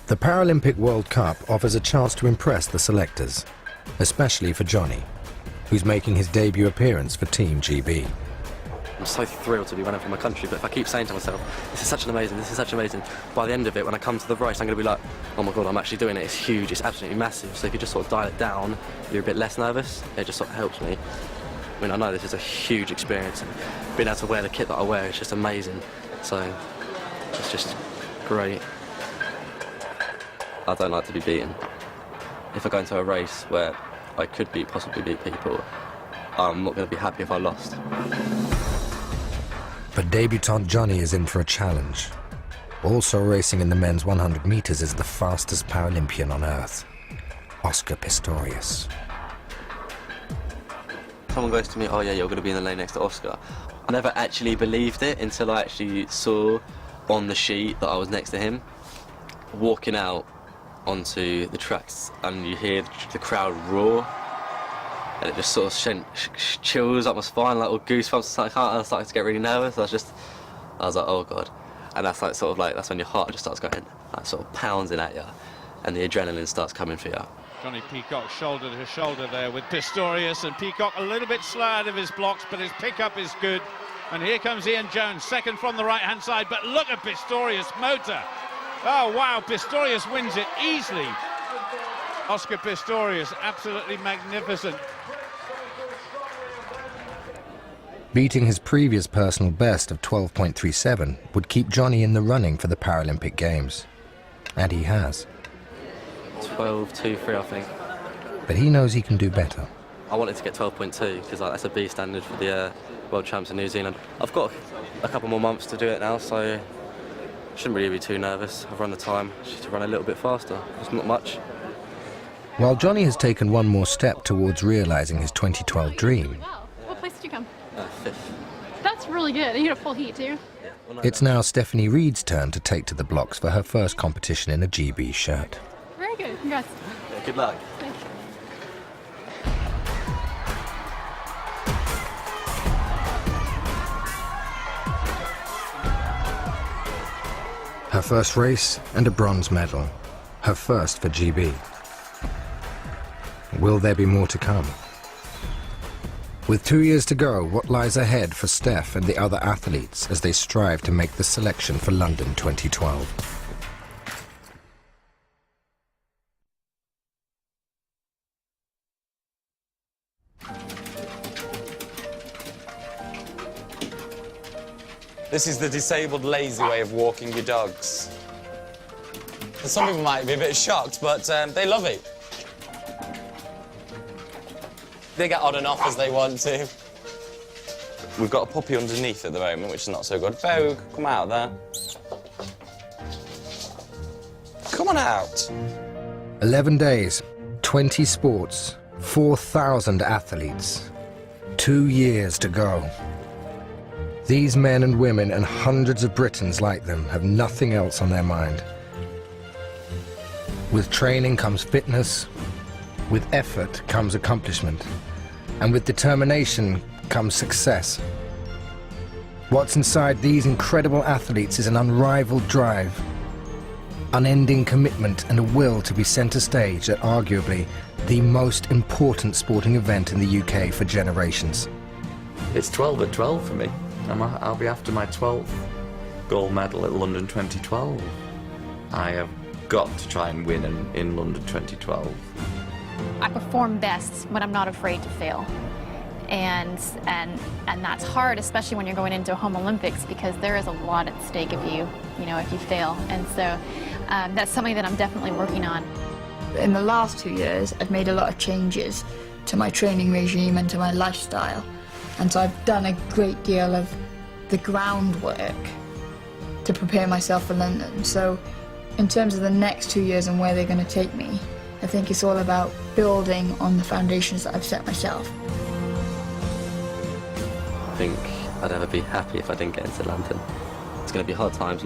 The Paralympic World Cup offers a chance to impress the selectors, especially for Jonnie, who's making his debut appearance for Team GB. I'm so thrilled to be running for my country, but if I keep saying to myself, this is such amazing, by the end of it, when I come to the race, I'm going to be like, oh my God, I'm actually doing it, it's huge, it's absolutely massive. So if you just sort of dial it down, you're a bit less nervous, it just sort of helps me. I mean, I know this is a huge experience, and being able to wear the kit that I wear is just amazing, so it's just great. I don't like to be beaten. If I go into a race where I could possibly beat people, I'm not going to be happy if I lost. But debutant Jonnie is in for a challenge. Also racing in the men's 100 metres is the fastest Paralympian on Earth, Oscar Pistorius. Someone goes to me, oh yeah, you're going to be in the lane next to Oscar. I never actually believed it until I actually saw on the sheet that I was next to him. Walking out onto the tracks and you hear the crowd roar, and it just sort of sent chills up my spine, like all goosebumps. I started to get really nervous. I was like, oh God. And that's like sort of like, that's when your heart just starts going, like sort of pounding at you, and the adrenaline starts coming for you. Jonnie Peacock shoulder to shoulder there with Pistorius, and Peacock a little bit slow out of his blocks, but his pickup is good. And here comes Ian Jones, second from the right-hand side, but look at Pistorius' motor. Oh, wow, Pistorius wins it easily. Oscar Pistorius, absolutely magnificent. Beating his previous personal best of 12.37 would keep Jonnie in the running for the Paralympic Games. And he has. 12.23, I think. But he knows he can do better. I wanted to get 12.2 because that's a B standard for the World Champs in New Zealand. I've got a couple more months to do it now, so I shouldn't really be too nervous. I've run the time, just to run a little bit faster. It's not much. While Jonnie has taken one more step towards realising his 2012 dream, What place did you come? Fifth. That's really good. You had a full heat too. it's now Stefanie Reid's turn to take to the blocks for her first competition in a GB shirt. Very good. Congrats. Yeah, good luck. Thanks. Her first race and a bronze medal. Her first for GB. Will there be more to come? With 2 years to go, what lies ahead for Steph and the other athletes as they strive to make the selection for London 2012? This is the disabled, lazy way of walking your dogs. And some people might be a bit shocked, but they love it. They get on and off as they want to. We've got a puppy underneath at the moment, which is not so good. Vogue, come out there. Come on out. 11 days, 20 sports, 4,000 athletes. 2 years to go. These men and women and hundreds of Britons like them have nothing else on their mind. With training comes fitness, with effort comes accomplishment, and with determination comes success. What's inside these incredible athletes is an unrivaled drive, unending commitment and a will to be centre stage at arguably the most important sporting event in the UK for generations. It's 12 at 12 for me. I'll be after my 12th gold medal at London 2012. I have got to try and win in London 2012. I perform best when I'm not afraid to fail. And that's hard, especially when you're going into a home Olympics, because there is a lot at stake if you fail. And so that's something that I'm definitely working on. In the last 2 years, I've made a lot of changes to my training regime and to my lifestyle. And so I've done a great deal of the groundwork to prepare myself for London. So in terms of the next 2 years and where they're going to take me, I think it's all about building on the foundations that I've set myself. I think I'd ever be happy if I didn't get into London. It's going to be hard times,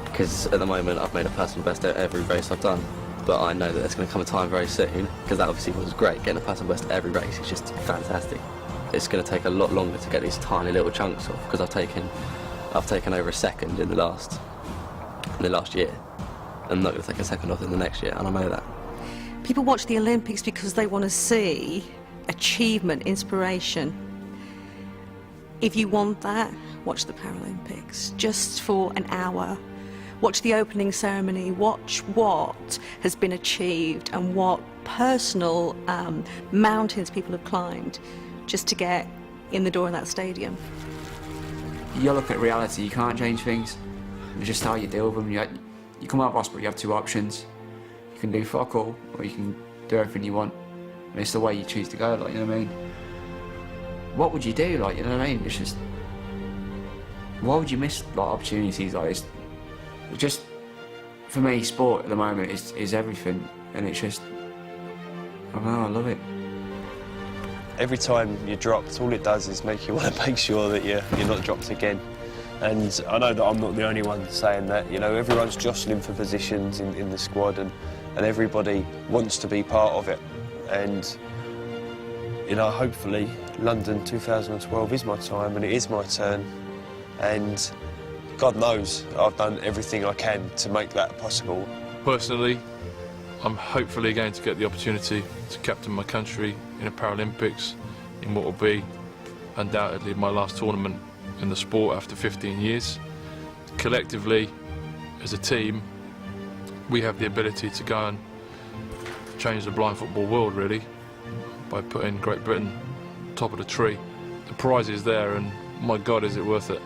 because at the moment I've made a personal best at every race I've done. But I know that there's going to come a time very soon, because that obviously was great. Getting a personal best at every race is just fantastic. It's going to take a lot longer to get these tiny little chunks off, because I've taken over a second in the last year. I'm not going to take a second off in the next year, and I know that. People watch the Olympics because they want to see achievement, inspiration. If you want that, watch the Paralympics, just for an hour. Watch the opening ceremony, watch what has been achieved and what personal mountains people have climbed just to get in the door in that stadium. You look at reality, you can't change things. It's just how you deal with them. You come out of hospital, you have two options. You can do fuck all, or you can do everything you want. And it's the way you choose to go, like, you know what I mean? What would you do, like, you know what I mean? It's just, why would you miss, like, opportunities like this? It's just, for me, sport at the moment is everything, and it's just, I don't know, I love it. Every time you're dropped, all it does is make you want to make sure that you're not dropped again. And I know that I'm not the only one saying that. You know, everyone's jostling for positions in the squad, and everybody wants to be part of it. And, you know, hopefully London 2012 is my time and it is my turn. And God knows I've done everything I can to make that possible. Personally, I'm hopefully going to get the opportunity to captain my country in the Paralympics in what will be undoubtedly my last tournament in the sport after 15 years. Collectively, as a team, we have the ability to go and change the blind football world, really, by putting Great Britain top of the tree. The prize is there, and my God, is it worth it.